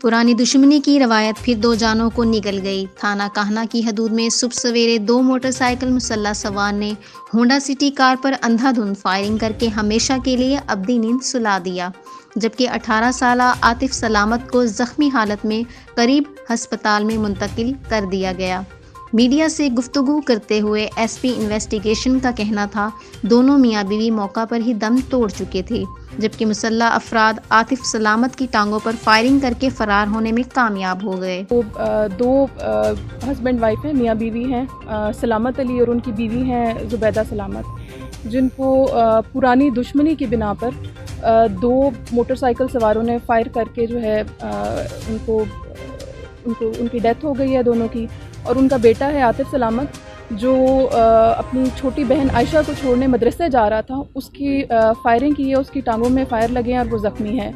पुरानी दुश्मनी की रवायत फिर दो जानों को निगल गई। थाना कान्हा की हदूद में सुबह सवेरे दो मोटरसाइकिल मुसल्लह सवार ने होंडा सिटी कार पर अंधाधुंध फायरिंग करके हमेशा के लिए अब्दी नींद सुला दिया, जबकि 18 साला आतिफ सलामत को जख्मी हालत में करीब हस्पताल में मुंतकिल कर दिया गया। मीडिया से गुफ्तगू करते हुए एसपी इन्वेस्टिगेशन का कहना था दोनों मियाँ बीवी मौका पर ही दम तोड़ चुके थे, जबकि मुसल्लह अफराद आतिफ सलामत की टांगों पर फायरिंग करके फरार होने में कामयाब हो गए। तो दो हस्बैंड वाइफ हैं, मियाँ बीवी हैं, सलामत अली और उनकी बीवी हैं जुबैदा सलामत, जिनको पुरानी दुश्मनी की बिना पर दो मोटरसाइकिल सवारों ने फायर करके जो है उनकी डेथ हो गई है दोनों की। और उनका बेटा है आतिफ सलामत, जो अपनी छोटी बहन आयशा को छोड़ने मदरसे जा रहा था, उसकी फायरिंग की है, उसकी टांगों में फायर लगे हैं और वो ज़ख्मी है।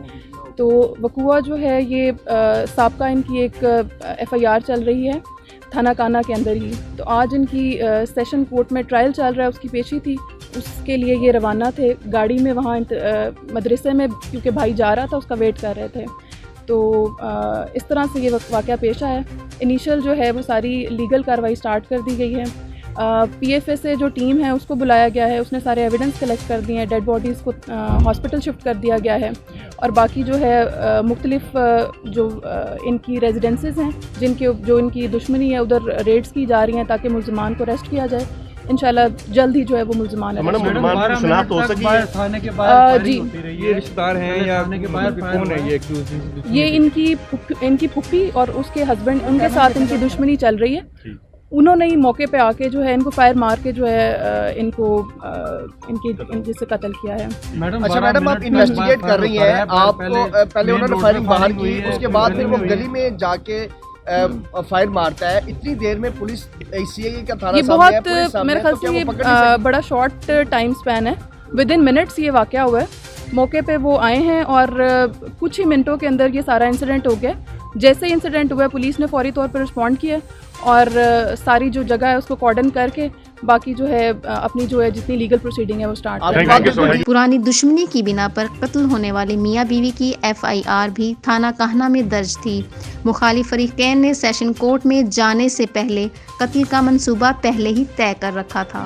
तो वक़ुआ जो है ये साबका इनकी एक FIR चल रही है थाना कान्हा के अंदर ही। तो आज इनकी सेशन कोर्ट में ट्रायल चल रहा है, उसकी पेशी थी, उसके लिए ये रवाना थे गाड़ी में वहाँ मदरसे में, क्योंकि भाई जा रहा था उसका वेट कर रहे थे। तो इस तरह से ये वाक़या पेश आया। इनिशियल जो है वो सारी लीगल कार्रवाई स्टार्ट कर दी गई है। PFA से जो टीम है उसको बुलाया गया है, उसने सारे एविडेंस कलेक्ट कर दिए हैं, डेड बॉडीज़ को हॉस्पिटल शिफ्ट कर दिया गया है। और बाकी जो है मुख्तलिफ जो इनकी रेजिडेंसेस हैं जो इनकी दुश्मनी है उधर रेड्स की जा रही हैं ताकि मुल्ज़िमान को अरेस्ट किया जाए। इंशाल्लाह जल्द ही जो है वो मुल्ज़िमान जी ये रिश्तेदार हैं या कौन है ये इनकी फुफी और उसके हस्बैंड, उनके साथ इनकी दुश्मनी चल रही है। उन्होंने ही मौके पे आके जो है इनको फायर मार के जो है इनकी से कत्ल किया है। अच्छा मैडम, आप इन्वेस्टिगेट कर रही हैं, आपको पहले उन्होंने फायरिंग बाहर की, उसके बाद फिर वो गली में जाके फायर मारता है। इतनी देर में पुलिस CIA का थाना ये बहुत मेरे ख्याल से ये बड़ा शॉर्ट टाइम स्पैन है, विद इन मिनट्स ये वाक़या हुआ है। मौके पे वो आए हैं और कुछ ही मिनटों के अंदर ये सारा इंसिडेंट हो गया। जैसे ही इंसिडेंट हुआ पुलिस ने फौरी तौर पर रिस्पॉन्ड किया और सारी जो जगह है उसको कॉर्डन करके बाकी जो है अपनी जो है जितनी लीगल प्रोसीडिंग है वो स्टार्ट। पुरानी दुश्मनी की बिना पर कत्ल होने वाले मियाँ बीवी की FIR भी थाना कान्हा में दर्ज थी। मुखालिफ फरीकैन ने सेशन कोर्ट में जाने से पहले कत्ल का मंसूबा पहले ही तय कर रखा था।